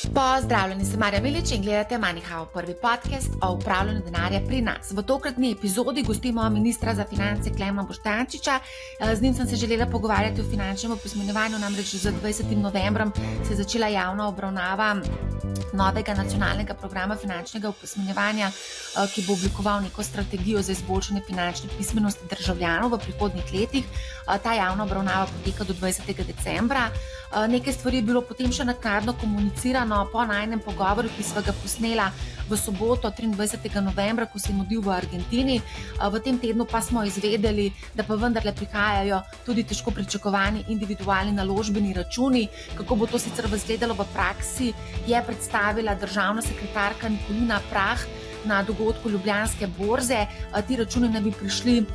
Pozdravljeni, sem Marja Milič in gledate MoneyHow, prvi podcast o upravljanju denarja pri nas. V tokratni epizodi gostimo ministra za finance Klemna Boštjančiča. Z njim sem se želela pogovarjati o finančnem opismenjevanju, namreč z 20. novembrom se je začela javna obravnava novega nacionalnega programa finančnega opismenjevanja, ki bo oblikoval neko strategijo za izboljšanje finančne pismenosti državljanov v prihodnjih letih. Ta javna obravnava poteka do 20. decembra. Nekaj stvari je bilo potem še naknadno komunicirano po najnem pogovoru, ki sva ga posnela v soboto 23. novembra, ko se je mudil v Argentini. V tem tednu pa smo izvedeli, da pa vendarle prihajajo tudi težko pričakovani individualni naložbeni računi. Kako bo to sicer izgledalo v praksi, je predstavila državna sekretarka Nikolina Prah na dogodku Ljubljanske borze. Ti računi naj bi prišli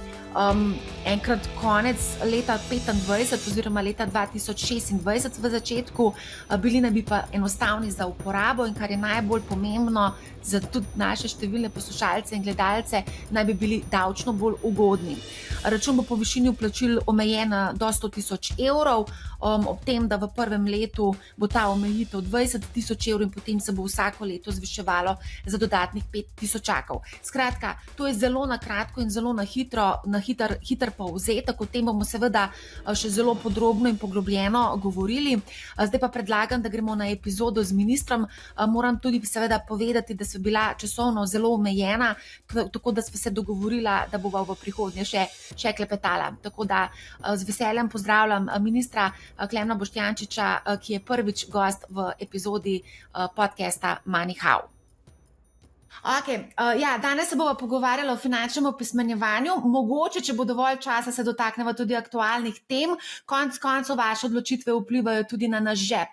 enkrat konec leta 2025 oziroma leta 2026 v začetku, bili naj bi pa enostavni za uporabo in kar je najbolj pomembno za tudi naše številne poslušalce in gledalce, naj bi bili davčno bolj ugodni. Račun bo po višini vplačil omejen do 100.000 evrov, ob tem, da v prvem letu bo ta omejitev 20.000 evrov in potem se bo vsako leto zviševalo za dodatnih 5.000. Skratka, to je zelo na kratko in zelo na hiter povzetek, o tem bomo seveda še zelo podrobno in poglobljeno govorili. Zdaj pa predlagam, da gremo na epizodo z ministrom. Moram tudi seveda povedati, da sva bila časovno zelo omejena, tako da sva se dogovorila, da bova v prihodnje še klepetala. Tako da z veseljem pozdravljam ministra Klemna Boštjančiča, ki je prvič gost v epizodi podcasta MoneyHow. Danes se bomo pogovarjali o finančnem opismenjevanju. Mogoče, če bo dovolj časa, se dotaknemo tudi aktualnih tem. Konec koncev vaše odločitve vplivajo tudi na naš žep.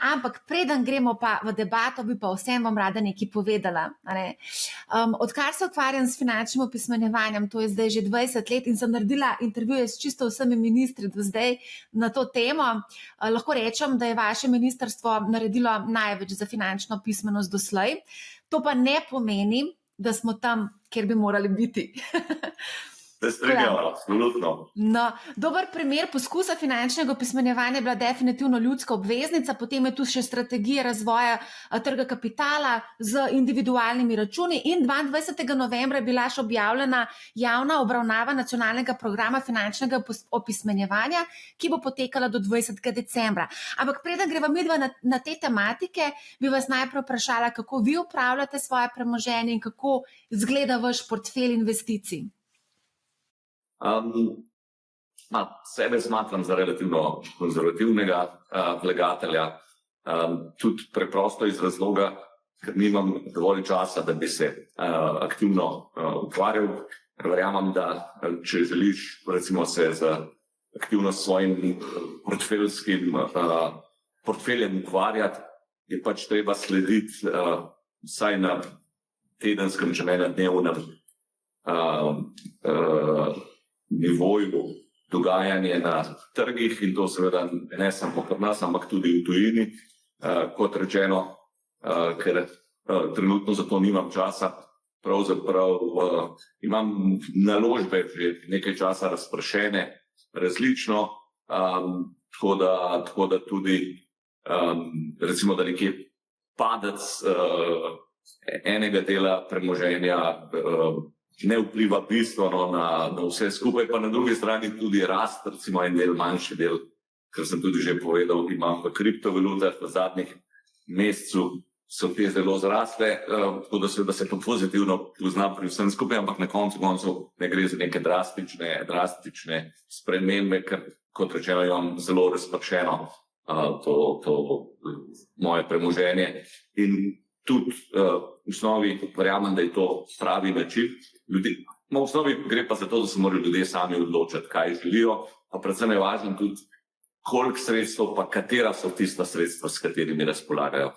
Ampak preden gremo pa v debato, bi pa vsem vam rada nekaj povedala. Odkar se ukvarjam s finančnim opismenjevanjem, to je zdaj že 20 let in sem naredila intervjuje s čisto vsemi ministri do zdaj na to temo, lahko rečem, da je vaše ministrstvo naredilo največ za finančno pismenost doslej. To pa ne pomeni, da smo tam, kjer bi morali biti. Se strinjamo, absolutno. No, dober primer poskusa finančnega opismenjevanja je bila definitivno ljudska obveznica, potem je tu še strategija razvoja trga kapitala z individualnimi računi in 22. novembra je bila še objavljena javna obravnava nacionalnega programa finančnega opismenjevanja, ki bo potekala do 20. decembra. Ampak preden greva midva na te tematike, bi vas najprej vprašala, kako vi upravljate svoje premoženje in kako izgleda vaš portfelj investicij. Sebe smatram za relativno konzervativnega vlagatelja, tudi preprosto iz razloga, ker nimam dovolj časa, da bi se aktivno ukvarjal. Verjamem, da če želiš recimo se z aktivno svojim portfeljem ukvarjati, je pač treba slediti vsaj na tedenskem, če ne na dnevnem nivoju dogajanje na trgih in to seveda ne samo pri nas, ampak tudi v tujini, kot rečeno, ker trenutno za to nimam časa. Pravzaprav imam naložbe že nekaj časa razpršene različno, tako da tudi recimo, da nekje padec enega dela premoženja ne vpliva bistveno na vse skupaj, pa na drugi strani tudi rast, recimo en del, manjši del, ker sem tudi že povedal, imam v kriptovalutah v zadnjih mesecu so te zelo zrasle, tako da se to pozitivno poznam pri vsem skupaj, ampak na koncu ne gre za neke drastične spremembe, ker kot rečeno imam zelo razpršeno to moje premoženje in tudi v osnovi verjamem, da je to pravi način. V osnovi gre pa za to, da se morajo ljudje sami odločiti, kaj želijo, pa predvsem je važno tudi, koliko sredstev, pa katera so tista sredstva, s katerimi razpolagajo.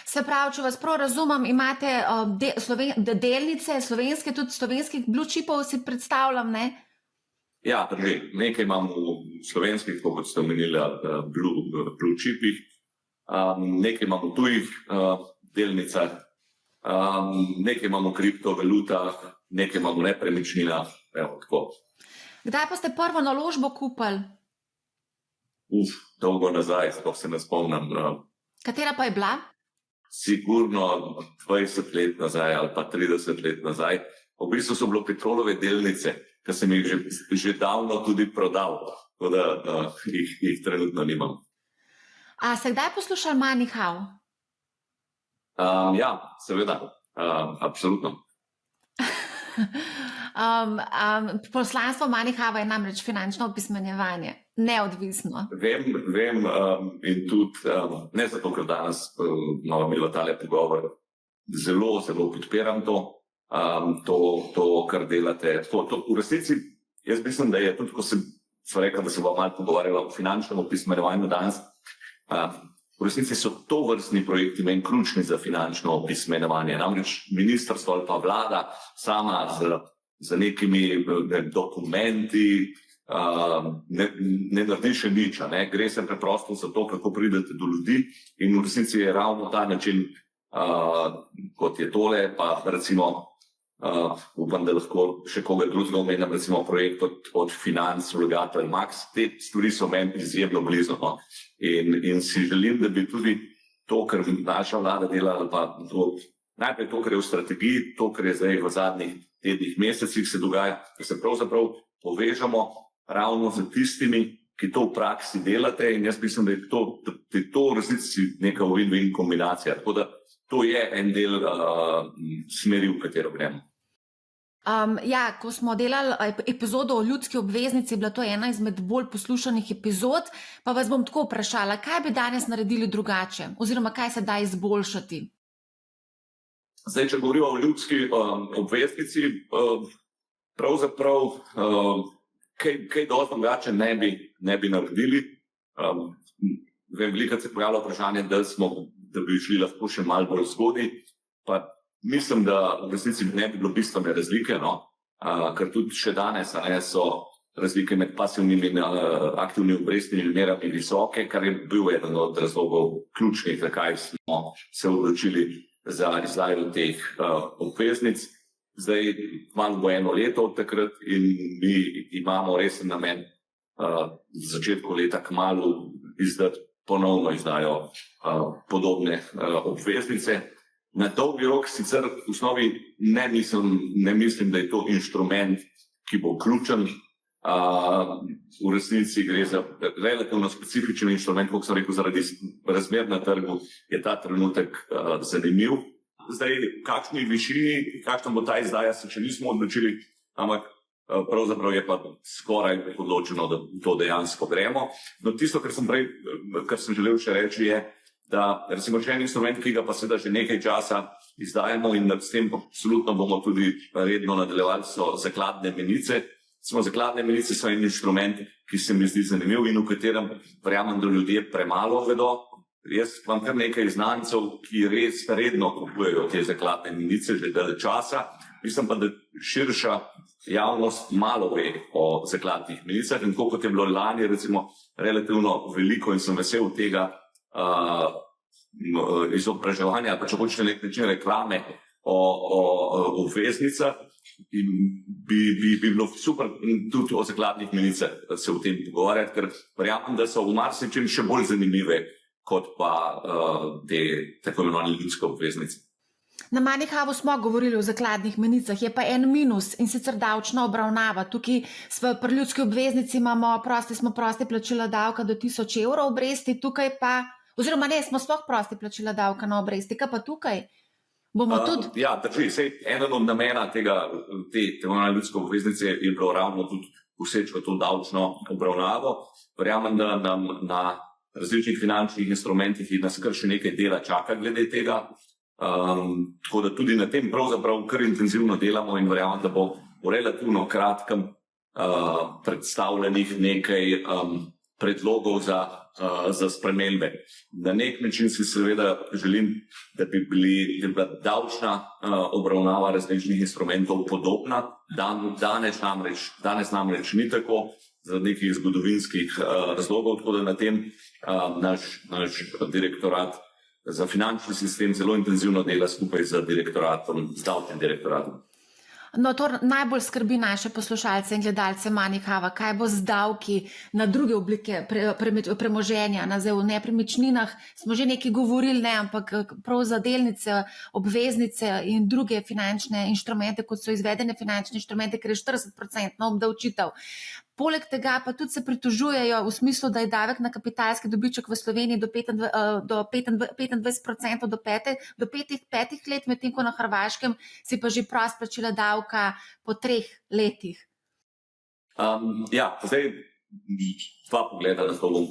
Se pravi, če vas prav razumem, imate delnice slovenske, tudi slovenskih blue chipov, si predstavljam, ne? Ja, drži. Nekaj imam v slovenskih, kot ste omenili, blue chipih, nekaj imam v tujih delnicah, nekaj imam v kriptovalutah, nekaj imam v nepremičninah, tako. Kdaj pa ste prvo naložbo kupili? Dolgo nazaj, sploh se ne spomnim. Katera pa je bila? Sigurno 20 let nazaj ali pa 30 let nazaj. V bistvu so bile Petrolove delnice, ki sem jih že davno tudi prodal, tako da jih trenutno nimam. A ste kdaj poslušali Money How? Ja, seveda, absolutno. Poslanstvo Money How je namreč finančno opismenjevanje, neodvisno. Vem in tudi, ne zato, ker danes imamo imelo tale pogovor, zelo podpiram to, kar delate. V resnici, jaz mislim, da je tudi, ko sem rekel, da se bomo malo pogovarjali o finančnem opismenjevanju danes, v resnici so tovrstni projekti meni ključni za finančno opismenjevanje. Namreč ministrstvo ali pa vlada sama z nekimi dokumenti ne naredi še nič. Gre se preprosto za to, kako pridete do ljudi, in v resnici je ravno ta način, kot je tole, pa recimo upam, da lahko še koga drugega omenjam, recimo projekt od Financ, Vlagatelj Max. Te stvari so meni izjemno blizu. In si želim, da bi tudi to, kar naša vlada dela, ali pa najprej to, kar je v strategiji, to, kar je zdaj v zadnjih tednih, mesecih se dogaja, da se pravzaprav povežemo ravno z tistimi, ki to v praksi delate, in jaz mislim, da je to v resnici neka win-win kombinacija. Tako da to je en del smeri, v katero gremo. Ko smo delali epizodo o ljudski obveznici, je bila to ena izmed bolj poslušanih epizod, pa vas bom tako vprašala, kaj bi danes naredili drugače, oziroma kaj se da izboljšati? Zdaj, če govorimo o ljudski obveznici, pravzaprav kaj dosti drugače ne bi naredili. Veliko se pojavlja vprašanje, da bi šli lahko še malo bolj zgodaj, pa mislim, da v resnici ne bi bilo bistvene razlike, ker tudi še danes so razlike med pasivnimi in aktivnimi obrestnimi merami visoke, kar je bil eden od razlogov ključnih, zakaj smo se odločili za izdajo teh obveznic. Zdaj malo bo 1 leto od takrat in mi imamo resen namen v začetku leta kmalu ponovno izdajo podobne obveznice. Na dolgi rok sicer v osnovi ne mislim, da je to inštrument, ki bo ključen. V resnici gre za relativno specifičen inštrument, kot sem rekel, zaradi razmer na trgu je ta trenutek zanimiv. Zdaj, v kakšni višini, kakšna bo ta izdaja, se še nismo odločili, ampak pravzaprav je pa skoraj odločeno, da to dejansko gremo. No, tisto, kar sem želel še reči, je, da recimo še en instrument, ki ga pa seveda že nekaj časa izdajamo in s tem absolutno bomo tudi redno nadaljevali, so zakladne menice. Zakladne menice so en inštrument, ki se mi zdi zanimiv in v katerem verjamem, da ljudje premalo vedo. Jaz imam kar nekaj znancev, ki res redno kupujejo te zakladne menice že dalj časa. Mislim pa, da širša javnost malo ve o zakladnih menicah in tako kot je bilo lani recimo relativno veliko in sem vesel tega izobraževanja, pa če hočete nek način reklame o obveznicah, in bi bilo super tudi o zakladnih menicah se o tem pogovarjati, ker verjamem, da so v marsičem še bolj zanimive kot pa te tako imenovane ljudske obveznice. Na Money Howu smo govorili o zakladnih menicah, je pa en minus, in sicer davčna obravnava. Tukaj pri ljudski obveznici smo prosti plačila davka do 1000 evrov obresti, tukaj pa, oziroma ne, smo sploh prosti plačila davka na obresti, kaj pa tukaj? Bomo tudi... Ja, drži, eden od namena te ljudske obveznice je bilo ravno tudi poseči v to davčno obravnavo. Verjamem, da nam na različnih finančnih instrumentih nas kar še nekaj dela čaka glede tega. Tako da tudi na tem pravzaprav kar intenzivno delamo in verjamem, da bo v relativno kratkem predstavljenih nekaj predlogov za spremembe. Na nek način si seveda želim, da bi bila davčna obravnava različnih instrumentov podobna. Danes namreč ni tako, zaradi nekih zgodovinskih razlogov, tako da na tem naš direktorat za finančni sistem zelo intenzivno dela skupaj z davčnim direktoratom. No, to najbolj skrbi naše poslušalce in gledalce Moneyhava, kaj bo z davki na druge oblike premoženja, na zdaj v nepremičninah. Smo že nekaj govorili, ne, ampak prav za delnice, obveznice in druge finančne inštrumente, kot so izvedene finančne inštrumente, ker je 40% obdavčitev. Poleg tega pa tudi se pritožujejo v smislu, da je davek na kapitalski dobiček v Sloveniji do 25% do 5 let, medtem ko na Hrvaškem si pa že prost plačila davka po 3 letih. Zdaj dva pogleda na to bom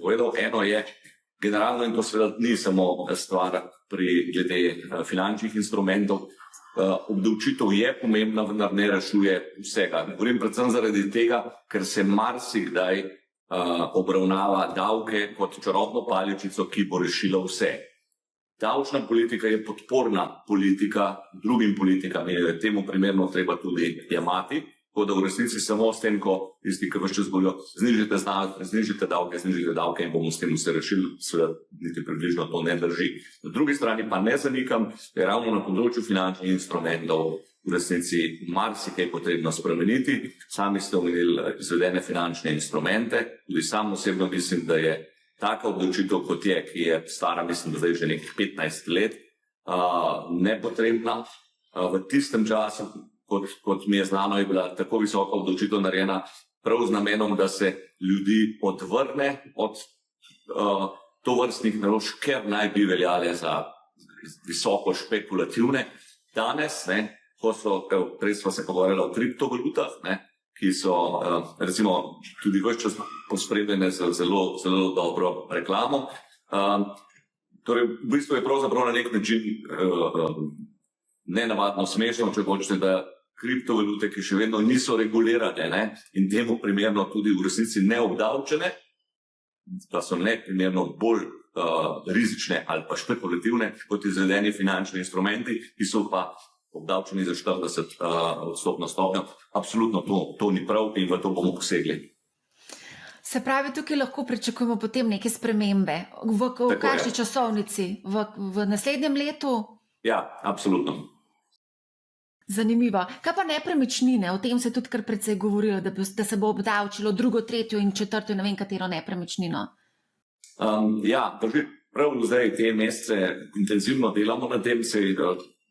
povedal. Eno je generalno, in to seveda ni samo stvar pri glede finančnih instrumentov, obdavčitev je pomembna, vendar ne rešuje vsega. Govorim predvsem zaradi tega, ker se marsikdaj obravnava davke kot čarobno paličico, ki bo rešila vse. Davčna politika je podporna politika drugim politikam in je temu primerno treba tudi jemati, tako da v resnici samo s tem, ko tisti, ki vas čas govorijo, znižite davke in bomo s tem vse rešili, seveda niti približno to ne drži. Na drugi strani pa ne zanikam, da je ravno na področju finančnih instrumentov v resnici marsikaj potrebno spremeniti. Sami ste omenili izvedene finančne instrumente, tudi sam osebno mislim, da je taka obdavčitev kot je, ki je stara, mislim, da zdaj že nekih 15 let, nepotrebna. V tistem času, kot mi je znano, je bila tako visoka obdavčitev narejena prav z namenom, da se ljudi odvrne od tovrstnih naložb, ker naj bi veljale za visoko špekulativne. Danes, prej smo se pogovarjali o kriptovalutah, ki so recimo tudi ves čas pospremljene z zelo, zelo dobro reklamo. Torej, v bistvu je pravzaprav na nek način nenavadno smešno, če hočete, da kriptovalute, ki še vedno niso regulirane in temu primerno tudi v resnici neobdavčene, pa so neprimerno bolj rizične ali pa špekulativne kot izvedeni finančni instrumenti, ki so pa obdavčeni za 40% stopnjo. Absolutno to ni prav in v to bomo posegli. Se pravi, tukaj lahko pričakujemo potem neke spremembe. V kakšni časovnici? V naslednjem letu? Ja, absolutno. Zanimivo. Kaj pa nepremičnine? O tem se tudi kar precej govorilo, da se bo obdavčilo drugo, tretjo in četrto in ne vem katero nepremičnino. Prav zdaj te mesece intenzivno delamo na tem,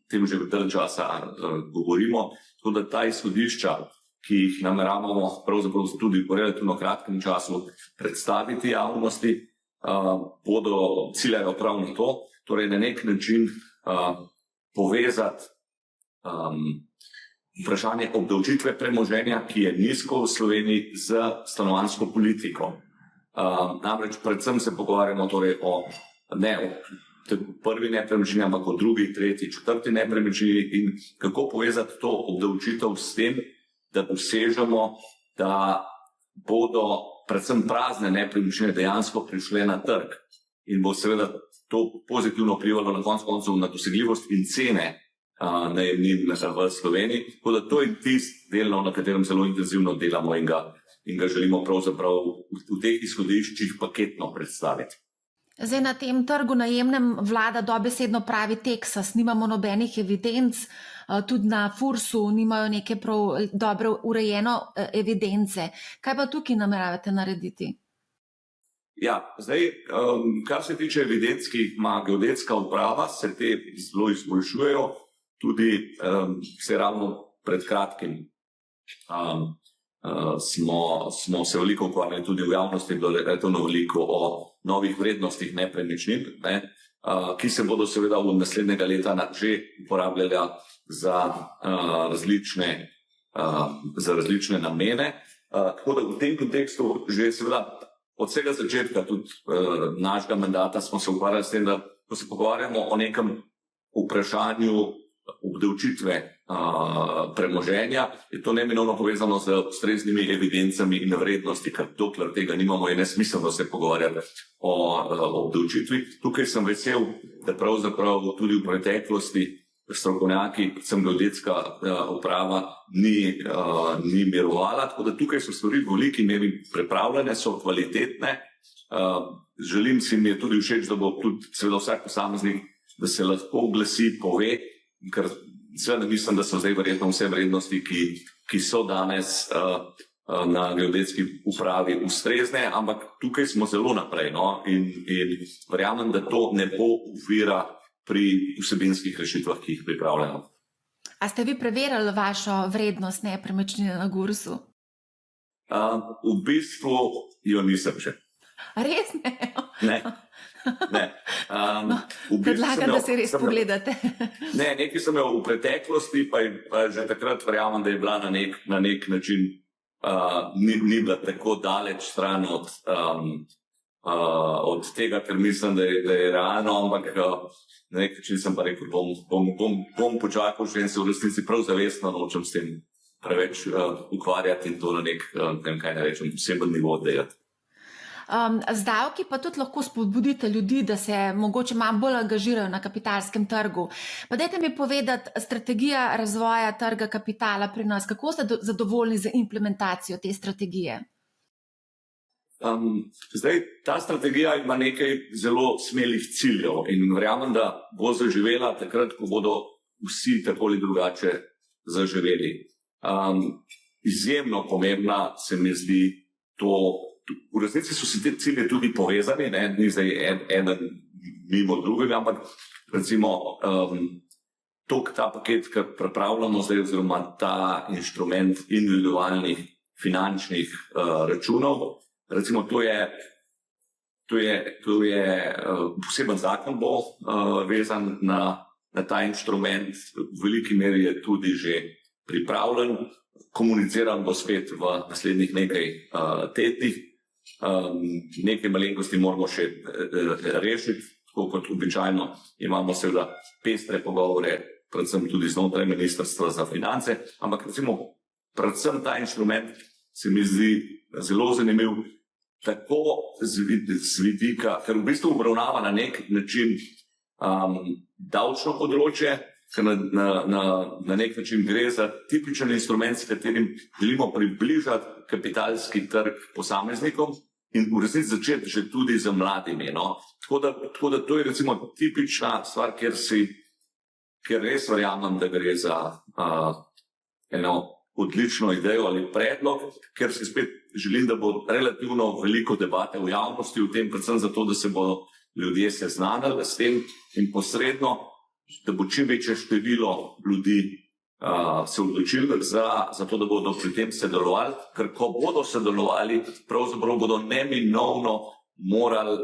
tem že dalj časa govorimo, tako da ta izhodišča, ki jih nameravamo pravzaprav tudi v relativno kratkem času predstaviti javnosti, bodo ciljajo prav na to, torej na nek način povezati vprašanje obdavčitve premoženja, ki je nizko v Sloveniji, z stanovanjsko politiko. Namreč predvsem se pogovarjamo torej o prvi nepremičnini, ampak o drugi, tretji, četrti nepremičnini in kako povezati to obdavčitev s tem, da dosežemo, da bodo predvsem prazne nepremičnine dejansko prišle na trg in bo seveda to pozitivno vplivalo na konec koncev na dosegljivost in cene najemnin v Sloveniji. Tako da to je tisti del, na katerem zelo intenzivno delamo in ga želimo pravzaprav v teh izhodiščih paketno predstaviti. Zdaj na tem trgu najemnem vlada dobesedno pravi Teksas, nimamo nobenih evidenc, tudi na Fursu nimajo neke prav dobro urejeno evidence. Kaj pa tukaj nameravate narediti? Ja, zdaj, kar se tiče evidenc, ki jih ima geodetska uprava, se te zelo izboljšujejo. Tudi se ravno pred kratkim smo se veliko ukvarjali tudi v javnosti, bilo relativno veliko o novih vrednostih nepremičnin, ki se bodo seveda od naslednjega leta že uporabljali za različne namene. Tako da v tem kontekstu že seveda od vsega začetka tudi našega mandata smo se ukvarjali s tem, da ko se pogovarjamo o nekem vprašanju obdavčitve premoženja, je to neminovno povezano z ustreznimi evidencami in vrednosti, ker dokler tega nimamo, je nesmiselno se pogovarjati o obdavčitvi. Tukaj sem vesel, da pravzaprav tudi v preteklosti strokovnjaki, predvsem geodetska uprava, ni mirovala, tako da tukaj so stvari v veliki meri pripravljene, so kvalitetne. Želim si, mi je tudi všeč, da bo tudi seveda vsak posameznik, da se lahko oglasi, pove, ker seveda mislim, da so zdaj verjetno vse vrednosti, ki so danes na geodetski upravi ustrezne, ampak tukaj smo zelo naprej, no? In verjamem, da to ne bo ovira pri vsebinskih rešitvah, ki jih pripravljamo. A ste vi preverili vašo vrednost nepremičnine na Gursu? V bistvu jo nisem še. Res ne? Ne. Predlagam, da se res pogledate. Ne, nekaj sem jo v preteklosti, pa že takrat verjamem, da je bila na nek način ni bila tako daleč stran od tega, ker mislim, da je realno, ampak na nek način sem pa rekel, bom počakal še in se v resnici prav zavestno nočem s tem preveč ukvarjati in to na nek, kaj ne rečem, poseben nivo dejati. Z davki pa tudi lahko spodbudite ljudi, da se mogoče malo bolj angažirajo na kapitalskem trgu. Pa dajte mi povedati, strategija razvoja trga kapitala pri nas, kako ste zadovoljni z implementacijo te strategije? Zdaj, ta strategija ima nekaj zelo smelih ciljev in verjamem, da bo zaživela takrat, ko bodo vsi tako ali drugače zaživeli. Izjemno pomembna se mi zdi to. V resnici so se te cilje tudi povezani, ni zdaj eden mimo drugega, ampak recimo ta paket, ki pripravljamo zdaj, oziroma ta inštrument individualnih finančnih računov, recimo to je poseben zakon bo vezan na ta inštrument, v veliki meri je tudi že pripravljen, komuniciran bo spet v naslednjih nekaj tednih. Nekaj malenkosti moramo še rešiti, tako kot običajno imamo seveda pestre pogovore, predvsem tudi znotraj Ministrstva za finance, ampak recimo predvsem ta inštrument se mi zdi zelo zanimiv, tako z vidika, ker v bistvu obravnava na nek način davčno področje, ker na nek način gre za tipičen instrument, s katerim želimo približati kapitalski trg posameznikom in v resnici začeti že tudi z mladimi. No? Tako da to je recimo tipična stvar, kjer res verjamem, da gre za eno odlično idejo ali predlog, ker si spet želim, da bo relativno veliko debate v javnosti o tem, predvsem zato, da se bodo ljudje seznanili s tem in posredno, da bo čim večje število ljudi se odločili za to, da bodo pri tem sodelovali, ker ko bodo sodelovali, pravzaprav bodo neminovno morali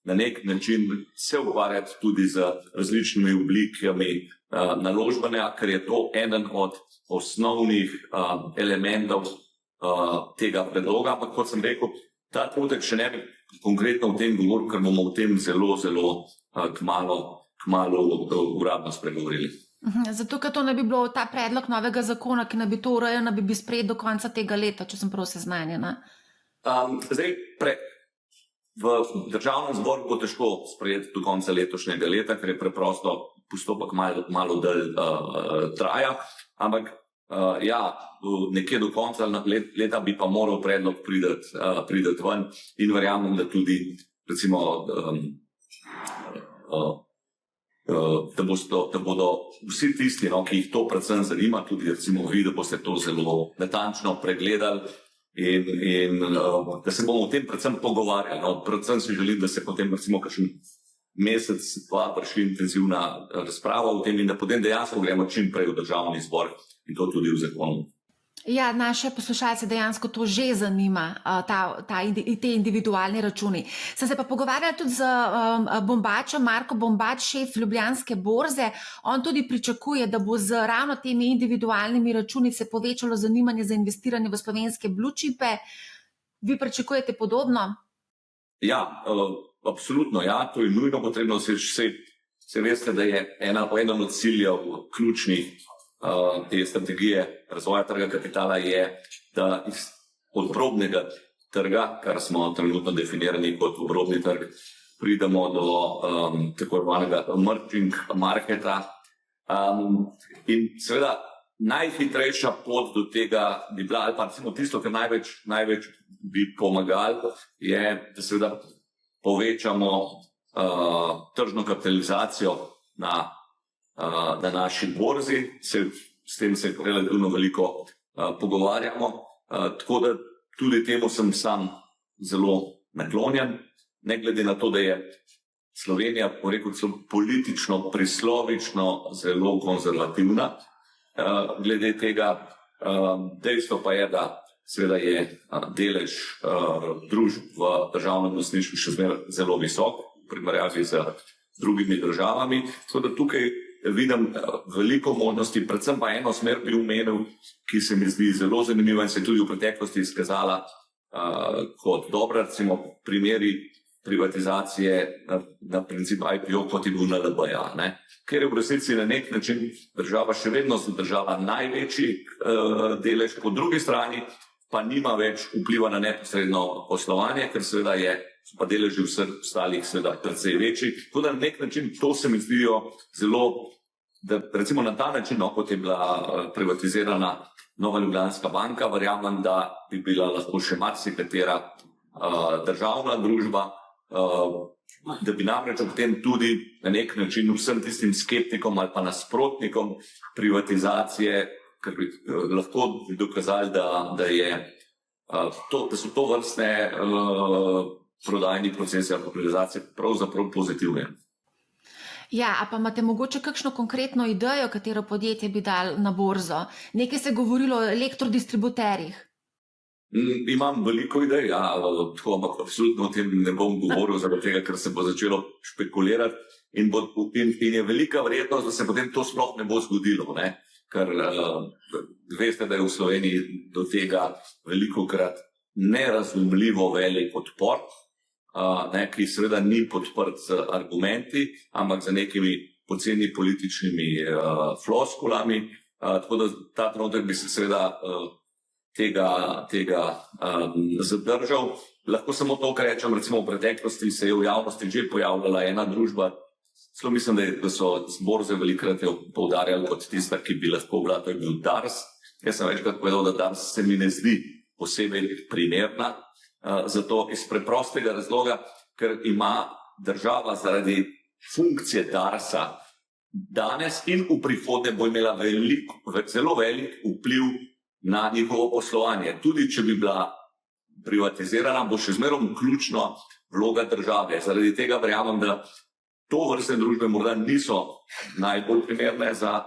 na nek način se ukvarjati tudi z različnimi oblikami naložbanja, ker je to eden od osnovnih elementov tega predloga, ampak kot sem rekel, ta trenutek še ne bi konkretno o tem govoril, ker bomo o tem zelo kmalu uradno spregovorili. Zato, ker to ne bi bilo ta predlog novega zakona, ki ne bi to urejal, ne bi sprejet do konca tega leta, če sem prav seznanjena. Zdaj, v državnem zboru bo težko sprejeti do konca letošnjega leta, ker je preprosto postopek malo dalj traja, ampak nekje do konca leta bi pa moral predlog priti ven in verjamem, da tudi recimo da bodo vsi tisti, ki jih to predvsem zanima, tudi recimo vi, da boste to zelo natančno pregledali in da se bomo o tem predvsem pogovarjali. Predvsem si želim, da se potem recimo kakšen mesec, dva prišli intenzivna razprava o tem in da potem dejansko gremo čim prej v državni zbor in to tudi v zakonu. Ja, naše poslušalce dejansko to že zanima, te individualni računi. Sem se pa pogovarjala tudi z Bombačem, Marko Bombač, šef Ljubljanske borze. On tudi pričakuje, da bo z ravno temi individualnimi računi se povečalo zanimanje za investiranje v slovenske blue chipe. Vi pričakujete podobno? Ja, absolutno, ja, to je nujno potrebno. Se veste, da je eden od ciljev ključnih te strategije razvoja trga kapitala je, da iz obrobnega trga, kar smo trenutno definirani kot obrobni trg, pridemo do tako imenovanega emerging marketa. In seveda najhitrejša pot do tega bi bila, ali pa recimo tisto, kar največ bi pomagali, je, da seveda povečamo tržno kapitalizacijo na na naši borzi, s tem se relativno veliko pogovarjamo, tako da tudi temu sem sam zelo naklonjen, ne glede na to, da je Slovenija, politično, prislovično zelo konzervativna. Glede tega, dejstvo pa je, da seveda je delež družb v državnem lastništvu še zelo visok v primerjavi z drugimi državami. Tako da tukaj vidim veliko možnosti, predvsem pa eno smer bi omenil, ki se mi zdi zelo zanimiva in se je tudi v preteklosti izkazala kot dobra, recimo primeri privatizacije na princip IPO, kot je bil NLB-ja, ker je v resnici na nek način država še vedno zadržala največji delež, po drugi strani pa nima več vpliva na neposredno poslovanje, ker seveda so pa deleži vseh ostalih seveda precej večji. Tako da na nek način to se mi zdijo zelo, da recimo na ta način, kot je bila privatizirana Nova Ljubljanska banka, verjamem, da bi bila lahko še marsikatera državna družba, da bi namreč ob tem tudi na nek način vsem tistim skeptikom ali pa nasprotnikom privatizacije, ker bi lahko dokazali, da so to vrstne prodajni procesi ali privatizacije pravzaprav pozitivne. Ja, a pa imate mogoče kakšno konkretno idejo, katero podjetje bi dali na borzo? Nekaj se je govorilo o elektrodistributerjih. Imam veliko idej, ampak absolutno o tem ne bom govoril, zaradi tega, ker se bo začelo špekulirati in je velika verjetnost, da se potem to sploh ne bo zgodilo, ker veste, da je v Sloveniji do tega velikokrat nerazumljivo velik odpor, ki seveda ni podprt z argumenti, ampak z nekimi poceni političnimi floskulami, tako da ta trenutek bi se seveda tega zadržal. Lahko samo to, kar rečem, recimo v preteklosti se je v javnosti že pojavljala ena družba, celo mislim, da so z borze velikrat jo poudarjali kot tista, ki bi lahko bila, to je bil Dars. Jaz sem večkrat povedal, da Dars se mi ne zdi posebej primerna, zato iz preprostega razloga, ker ima država zaradi funkcije Darsa danes in v prihodnje bo imela zelo velik vpliv na njihovo poslovanje. Tudi če bi bila privatizirana, bo še zmerom ključna vloga države. Zaradi tega verjamem, da to vrstne družbe morda niso najbolj primerne za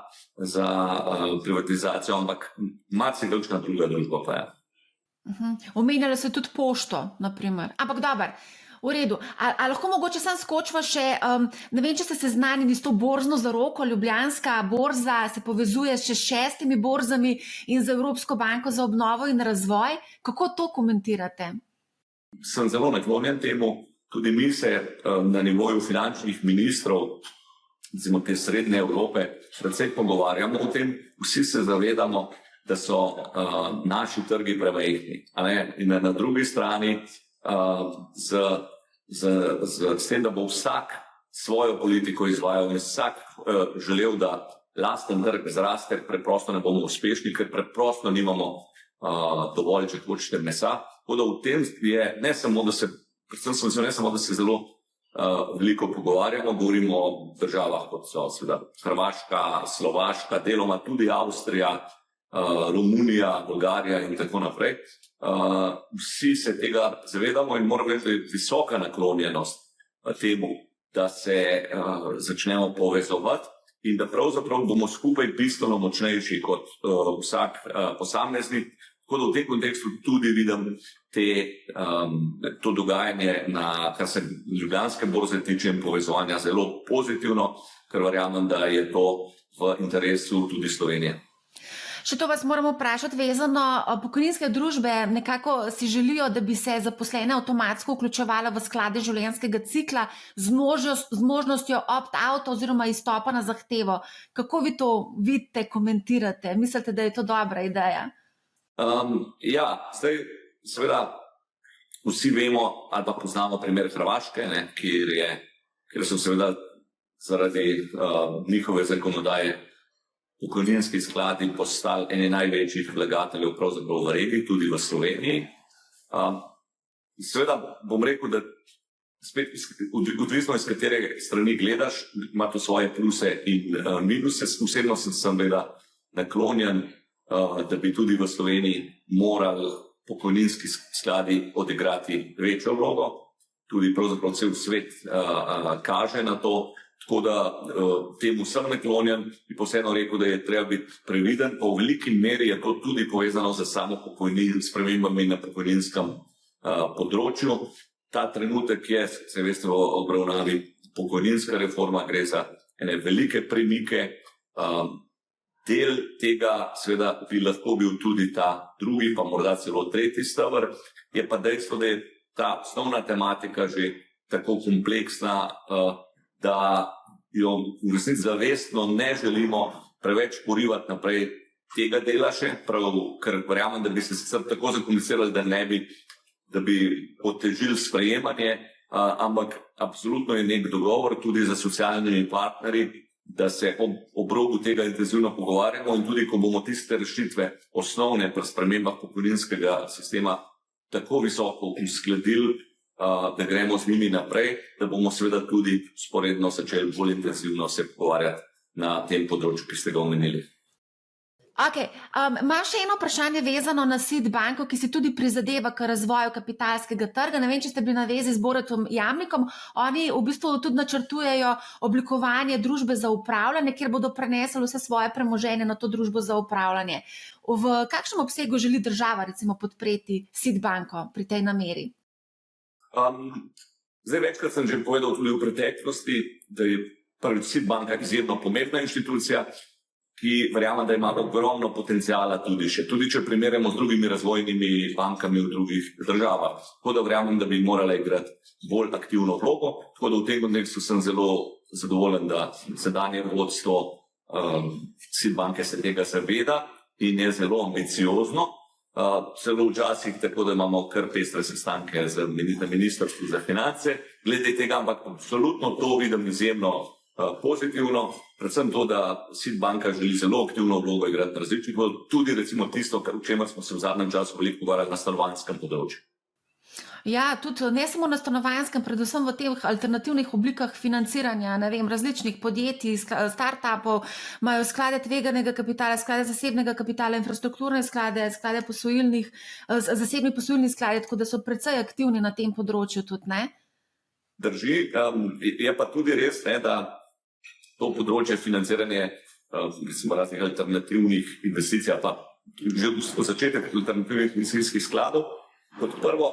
privatizacijo, ampak marsikakšna druga družba pa je. Omenjali so tudi pošto, naprimer. Ampak dober, v redu. A lahko mogoče sam skočiva še, ne vem, če ste seznanjeni s to borzno zaroko, Ljubljanska borza se povezuje še s 6 borzami in z Evropsko banko za obnovo in razvoj. Kako to komentirate? Sem zelo naklonjen temu. Tudi mi se na nivoju finančnih ministrov, recimo te srednje Evrope, predvsej pogovarjamo o tem. Vsi se zavedamo, da so naši trgi premajhni. In na drugi strani s tem, da bo vsak svojo politiko izvajal in vsak želel, da lasten trg zraste, preprosto ne bomo uspešni, ker preprosto nimamo dovolj, če hočete, mesa. Tako da v tem je ne samo, da se zelo veliko pogovarjamo, govorimo o državah, kot so seveda Hrvaška, Slovaška, deloma tudi Avstrija, Romunija, Bolgarija in tako naprej. Vsi se tega zavedamo in moram reči, da je visoka naklonjenost temu, da se začnemo povezovati in da pravzaprav bomo skupaj bistveno močnejši kot vsak posameznik. Tako da v tem kontekstu tudi vidim to dogajanje, kar se Ljubljanske borze tiče in povezovanja, zelo pozitivno, ker verjamem, da je to v interesu tudi Slovenije. Še to vas moramo vprašati vezano, pokojninske družbe nekako si želijo, da bi se zaposlene avtomatsko vključevala v sklade življenjskega cikla z možnostjo opt-out oziroma izstopa na zahtevo. Kako vi to vidite, komentirate? Mislite, da je to dobra ideja? Ja, zdaj seveda vsi vemo ali pa poznamo primer Hrvaške, kjer so seveda zaradi njihove zakonodaje pokojninski skladi postali eni največjih vlagateljev pravzaprav v regiji, tudi v Sloveniji. Seveda bom rekel, da spet odvisno iz katere strani gledaš, ima to svoje pluse in minuse. Osebno sem bila naklonjen, da bi tudi v Sloveniji morali pokojninski skladi odigrati večjo vlogo. Tudi pravzaprav cel svet kaže na to, tako da temu sem naklonjen. Bi pa vseeno rekel, da je treba biti previden, pa v veliki meri je to tudi povezano z samo spremembami na pokojninskem področju. Ta trenutek je, se veste, v obravnavi pokojninska reforma, gre za ene velike premike. Del tega seveda bi lahko bil tudi ta drugi, pa morda celo tretji steber. Je pa dejstvo, da je ta osnovna tematika že tako kompleksna, da jo v resnici zavestno ne želimo preveč porivati naprej tega dela še, ker verjamem, da bi se sicer tako zakomplicirali, da bi otežili sprejemanje, ampak absolutno je nek dogovor tudi za socialnimi partnerji, da se ob robu tega intenzivno pogovarjamo in tudi, ko bomo tiste rešitve osnovne pri spremembah pokojninskega sistema tako visoko uskladili, da gremo z njimi naprej, da bomo seveda tudi sporedno začeli bolj intenzivno se pogovarjati na tem področju, ki ste ga omenili. Okay. Imam še eno vprašanje vezano na SID banko, ki si tudi prizadeva k razvoju kapitalskega trga. Ne vem, če ste bili na vezi z Borutom Jamnikom. Oni v bistvu tudi načrtujejo oblikovanje družbe za upravljanje, kjer bodo prenesli vse svoje premoženje na to družbo za upravljanje. V kakšnem obsegu želi država recimo podpreti SID banko pri tej nameri? Večkrat sem že povedal tudi v preteklosti, da je prvič SID banka izjemno pomembna inštitucija, ki verjamem, da ima ogromno potencijala tudi če primerjamo z drugimi razvojnimi bankami v drugih državah. Tako da verjamem, da bi morala igrati bolj aktivno vlogo. Tako da v tem kontekstu sem zelo zadovoljen, da sedanje vodstvo SID banke se tega zaveda in je zelo ambiciozno. Celo včasih tako, da imamo kar pestre sestanke na Ministrstvu za finance. Glede tega, ampak absolutno to vidim izjemno pozitivno, predvsem to, da SID banka želi zelo aktivno vlogo igrati na različnih, tudi recimo tisto, o čemer smo se v zadnjem času veliko pogovarjali na stanovanjskem področju. Ja, tudi ne samo na stanovanjskem, predvsem v teh alternativnih oblikah financiranja, ne vem, različnih podjetij, startupov, imajo sklade tveganega kapitala, sklade zasebnega kapitala, infrastrukturne sklade, zasebni posojilni sklade, tako da so precej aktivni na tem področju tudi, ne? Drži, je pa tudi res, da to področje financiranje raznih alternativnih investicij, pa že v začetek alternativnih investicijskih skladov. Kot prvo,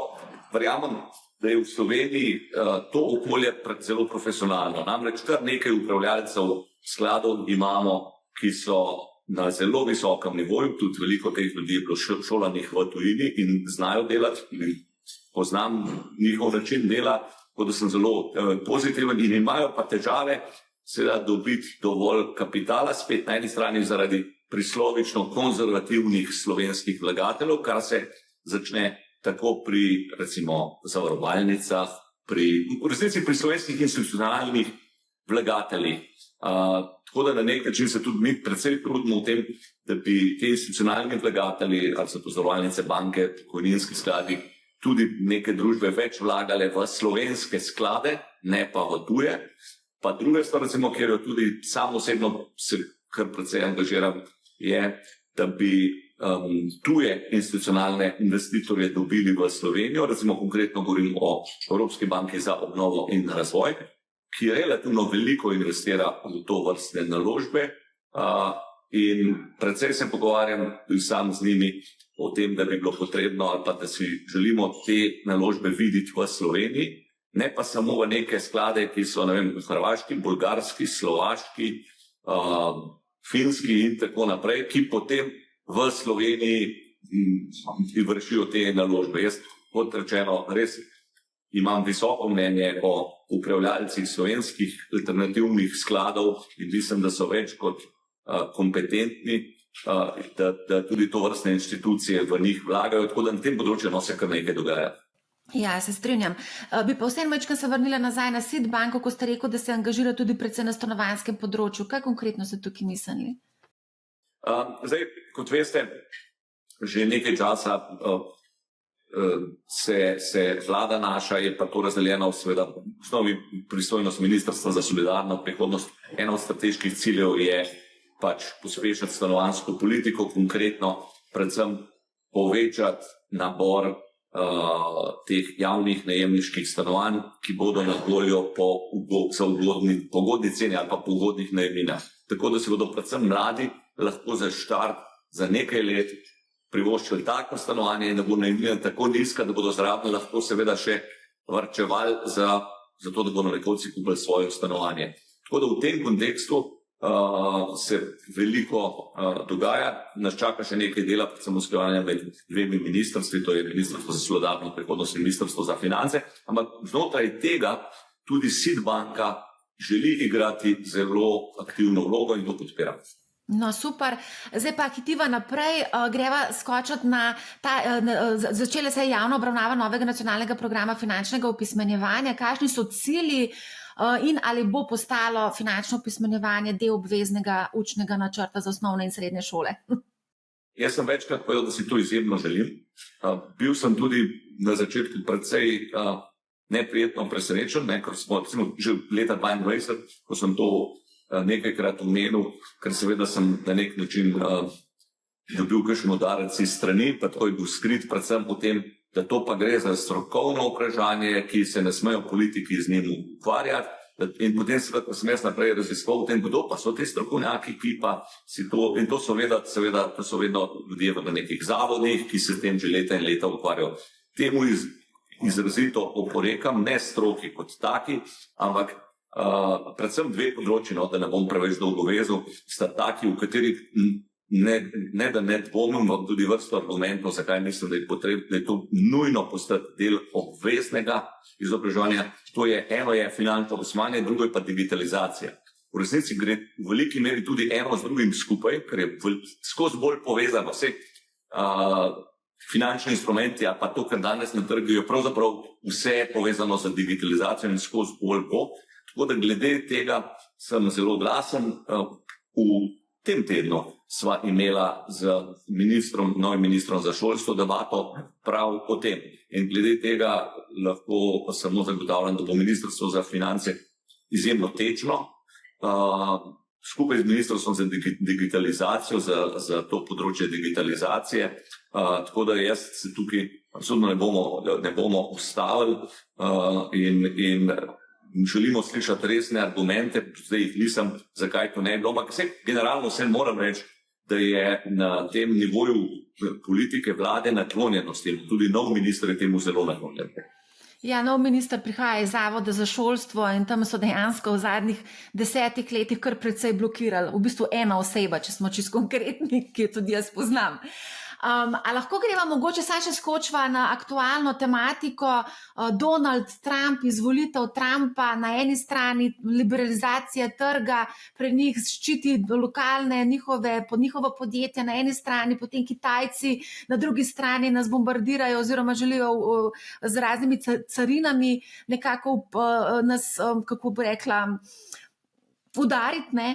verjamem, da je v Sloveniji to okolje zelo profesionalno. Namreč kar nekaj upravljalcev skladov imamo, ki so na zelo visokem nivoju, tudi veliko teh ljudi je bilo šolanih v tujini in znajo delati, poznam njihov način dela, tako da sem zelo pozitiven in imajo pa težave seveda dobiti dovolj kapitala, spet na eni strani zaradi prislovično konzervativnih slovenskih vlagateljev, kar se začne tako pri recimo zavarovalnicah, v resnici pri slovenskih institucionalnih vlagateljih. Tako da na nek način se tudi mi predvsej trudimo v tem, da bi te institucionalni vlagatelji, ali so to zavarovalnice, banke, pokojninski skladi, tudi neke družbe več vlagale v slovenske sklade, ne pa v tuje. Pa druga stvar, recimo, kjer jo tudi sam osebno se kar precej angažiram, je, da bi tuje institucionalne investitorje dobili v Slovenijo. Recimo konkretno govorim o Evropski banki za obnovo in razvoj, ki relativno veliko investira v to vrstne naložbe in precej se pogovarjam tudi sam z njimi o tem, da bi bilo potrebno ali pa da si želimo te naložbe videti v Sloveniji, ne pa samo v neke sklade, ki so, ne vem, hrvaški, bolgarski, slovaški, finski in tako naprej, ki potem v Sloveniji vršijo te naložbe. Jaz, kot rečeno, res imam visoko mnenje o upravljalcih slovenskih alternativnih skladov in mislim, da so več kot kompetentni, da tudi to vrstne institucije v njih vlagajo, tako da na tem področju se kar nekaj dogaja. Ja, se strinjam. Bi pa vseeno večkrat se vrnila nazaj na SID banko, ko ste rekel, da se angažira tudi predvsem na stanovanjskem področju. Kaj konkretno ste tukaj mislili? Zdaj, kot veste, že nekaj časa se vlada naša, je pa to razdeljeno seveda v osnovi pristojnost Ministrstva za solidarno prihodnost. Eno od strateških ciljev je pač pospešiti stanovanjsko politiko, konkretno predvsem povečati nabor teh javnih najemniških stanovanj, ki bodo na voljo po ugodni ceni ali pa po ugodnih najemninah. Tako da se bodo predvsem mladi lahko za štart za nekaj let privoščili tako stanovanje in da bo najemnina tako nizka, da bodo zraven lahko seveda še varčevali za to, da bodo nekoč kupili svoje stanovanje. Tako da v tem kontekstu se veliko dogaja, nas čaka še nekaj dela, predvsem usklajevanja med dvemi ministrstvi, to je Ministrstvo za solidarno prihodnost in Ministrstvo za finance, ampak znotraj tega tudi SID banka želi igrati zelo aktivno vlogo in to podpira. No, super. Zdaj pa hitiva naprej, greva skočiti na začele se je javna obravnava novega nacionalnega programa finančnega opismenjevanja. Kakšni so cilji in ali bo postalo finančno opismenjevanje del obveznega učnega načrta za osnovne in srednje šole? Jaz sem večkrat povedal, da si to izjemno želim. Bil sem tudi na začetku precej neprijetno presenečen, ker smo že leta 2022, ko sem to nekajkrat omenil, ker seveda sem na nek način dobil kakšen udarec iz strani, pa to je bil skrit predvsem o tem, da to pa gre za strokovno vprašanje, ki se ne smejo politiki z njim ukvarjati. In potem seveda sem jaz naprej raziskoval o tem, kdo pa so te strokovnjaki, ki pa si to, in to so vedno ljudje v nekih zavodih, ki se s tem že leta in leta ukvarjajo. Temu izrazito oporekam, ne stroki kot taki, ampak predvsem dve področji, da ne bom preveč dolgo vezal, sta taki, v katerih ne dvomim, tudi vrsto argumentov, zakaj mislim, da je to nujno postati del obveznega izobraževanja. To je, eno je finančno opismenjevanje, drugo je pa digitalizacija. V resnici gre v veliki meri tudi eno z drugim skupaj, ker je skozi bolj povezano. Finančni instrumenti, a pa to, kar danes na trgu, je pravzaprav vse povezano z digitalizacijo in skozi bolj bo. Tako da glede tega sem zelo glasen. V tem tednu sva imela z novim ministrom za šolstvo debato prav o tem. In glede tega lahko samo zagotavljam, da bo Ministrstvo za finance izjemno tečno, skupaj z Ministrstvom za digitalizacijo, za to področje digitalizacije. Tako da jaz se tukaj absolutno ne bomo ustavili in želimo slišati resne argumente, zdaj jih nisem, zakaj to ne bilo, ampak generalno vse moram reči, da je na tem nivoju politike vlade naklonjenosti, tudi nov minister je temu zelo naklonjen. Ja, nov minister prihaja iz Zavoda za šolstvo in tam so dejansko v zadnjih 10 letih kar precej blokirali. V bistvu ena oseba, če smo čisto konkretni, ki jo tudi jaz poznam. A lahko greva mogoče saj še skočva na aktualno tematiko Donald Trump, izvolitev Trumpa, na eni strani liberalizacija trga, pri njih ščiti lokalne njihovo podjetje, na eni strani potem Kitajci, na drugi strani nas bombardirajo oziroma želijo z raznimi carinami nekako nas, kako bi rekla, udariti,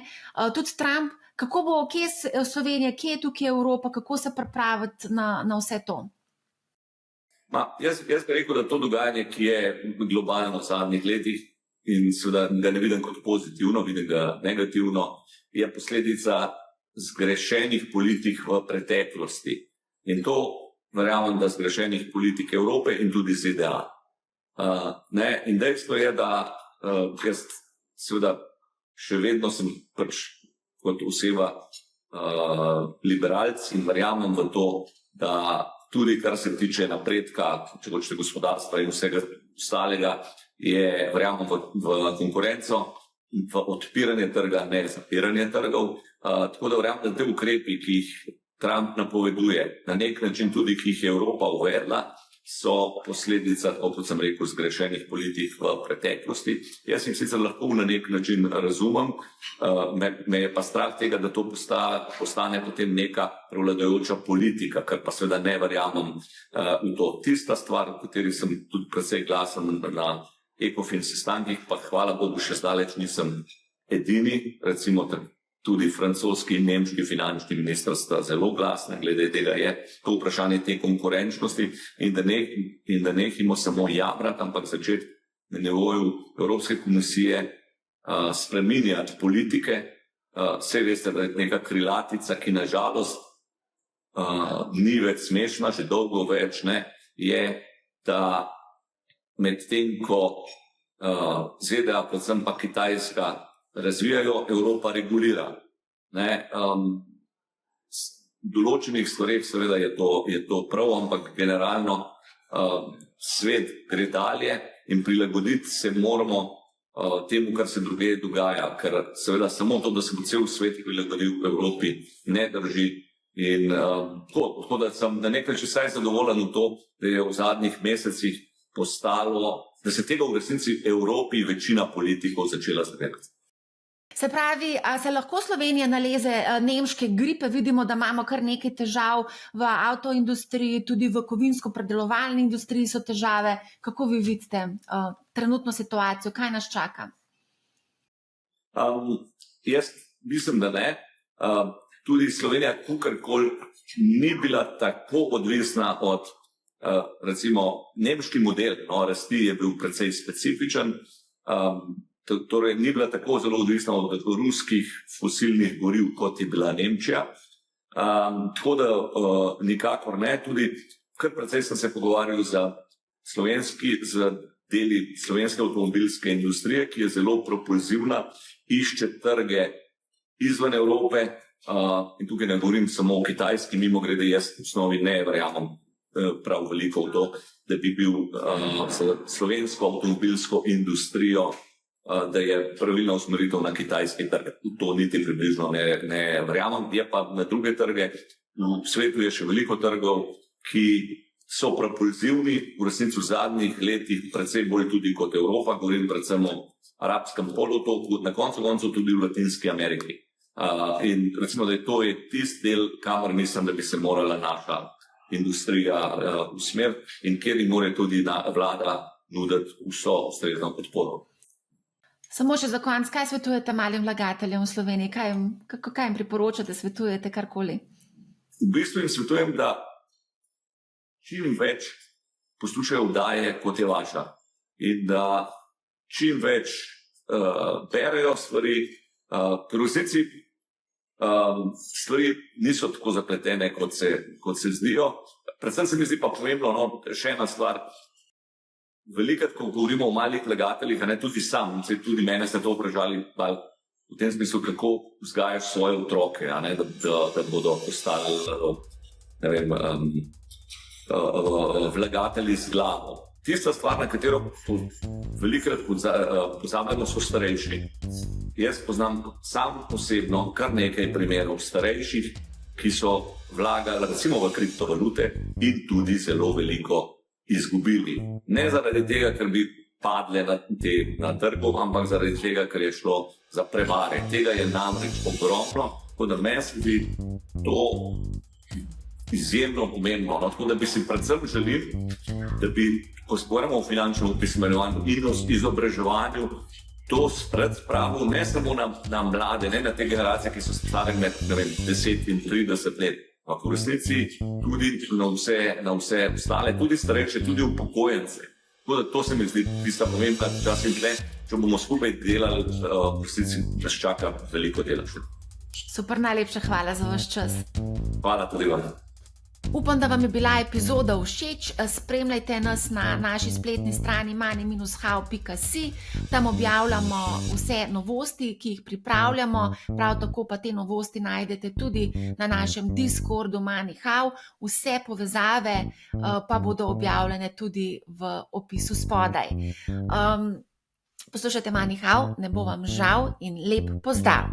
tudi Trump. Kako bo, kje je Slovenija, kje je tukaj Evropa, kako se pripraviti na vse to? Jaz bi rekel, da to dogajanje, ki je globalno v zadnjih letih in seveda ga ne vidim kot pozitivno, vidim ga negativno, je posledica zgrešenih politik v preteklosti. In to verjamem, da zgrešenih politik Evrope in tudi ZDA. In dejstvo je, da jaz seveda še vedno sem kot oseba liberalc in verjamem v to, da tudi kar se tiče napredka, če hočete gospodarstva in vsega ostalega, je verjamem v konkurenco, v odpiranje trga, ne zapiranje trgov. Tako da verjamem, da te ukrepi, ki jih Trump napoveduje, na nek način tudi, ki jih je Evropa uvedla, so posledica, kot sem rekel, zgrešenih politik v preteklosti. Jaz jih sicer lahko na nek način razumem, me je pa strah tega, da to postane potem neka prevladujoča politika, kar pa seveda ne verjamem v to. Tista stvar, v kateri sem tudi precej glasen na ECOFIN sestankih, pa hvala Bogu še zdaleč nisem edini, recimo tudi francoski in nemški finančni minister sta zelo glasna glede tega, je to vprašanje te konkurenčnosti in da nehimo samo jamrati, ampak začeti na nivoju Evropske komisije spreminjati politike. Vse veste, da je neka krilatica, ki nažalost ni več smešna, že dolgo več ne, je, da medtem ko ZDA, predvsem pa Kitajska, razvijajo, Evropa regulira. Določenih stvareh seveda je to prav, ampak generalno svet gre dalje in prilagoditi se moramo temu, kar se druge dogaja, ker seveda samo to, da se bo cel svet prilagodil v Evropi, ne drži. In tako da sem na nekaj vsaj zadovoljen v to, da je v zadnjih mesecih postalo, da se tega v resnici Evropi večina politikov začela zavedati. Se pravi, a se lahko Slovenija naleze nemške gripe? Vidimo, da imamo kar nekaj težav v avtoindustriji, tudi v kovinsko-predelovalni industriji so težave. Kako vi vidite trenutno situacijo? Kaj nas čaka? Jaz mislim, da ne. Tudi Slovenija kakorkoli ni bila tako odvisna od, recimo, nemški model rasti je bil precej specifičen, torej ni bila tako zelo odvisna od ruskih fosilnih goriv, kot je bila Nemčija. Tako da nikakor ne, tudi kar precej sem se pogovarjal z deli slovenske avtomobilske industrije, ki je zelo propulzivna, išče trge izven Evrope. In tukaj ne govorim samo o Kitajski, mimogrede, jaz v osnovi ne verjamem prav veliko v to, da bi bil slovensko avtomobilsko industrijo, da je pravilna usmeritev na kitajski trg. To niti približno ne verjamem. Je pa na druge trge, v svetu je še veliko trgov, ki so propulzivni, v resnici v zadnjih letih precej bolj tudi kot Evropa, govorim predvsem o arabskem polotoku, na koncu tudi v Latinski Ameriki. In recimo, da je to tisti del, kamor mislim, da bi se morala naša industrija usmeriti in kjer jim mora tudi vlada nuditi vso ustrezno podporo. Samo še za konec, kaj svetujete malim vlagateljem v Sloveniji? Kaj jim priporočate, svetujete karkoli? V bistvu jim svetujem, da čim več poslušajo oddaje, kot je vaša, in da čim več berejo stvari, ker v resnici stvari niso tako zapletene, kot se zdijo. Predvsem se mi zdi pa pomembno, še ena stvar. Velikrat, ko govorimo o malih vlagateljih, tudi sam, tudi mene ste to vprašali v tem smislu, kako vzgajaš svoje otroke, da bodo postali vlagatelji z glavo. Tista stvar, na katero velikrat pozabljamo, so starejši. Jaz poznam sam osebno kar nekaj primerov starejših, ki so vlagali recimo v kriptovalute in tudi zelo veliko izgubili. Ne zaradi tega, ker bi padle na trgu, ampak zaradi tega, ker je šlo za prevare. Tega je namreč ogromno, tako da meni se zdi to izjemno pomembno. Tako da bi si predvsem želel, da bi, ko govorimo o finančnem opismenjevanju in o izobraževanju, to spravil ne samo na mlade, ne na te generacije, ki so stare med 10 in 30 let, ampak v resnici tudi na vse ostale, tudi starejše, tudi upokojence. Tako da to se mi zdi tista pomembna čas in tle, če bomo skupaj delali, v resnici nas čaka veliko dela še. Super, najlepša hvala za vaš čas. Hvala tudi vam. Upam, da vam je bila epizoda všeč. Spremljajte nas na naši spletni strani money-how.si. Tam objavljamo vse novosti, ki jih pripravljamo. Prav tako pa te novosti najdete tudi na našem Discordu MoneyHow. Vse povezave pa bodo objavljene tudi v opisu spodaj. Poslušajte MoneyHow, ne bo vam žal in lep pozdrav!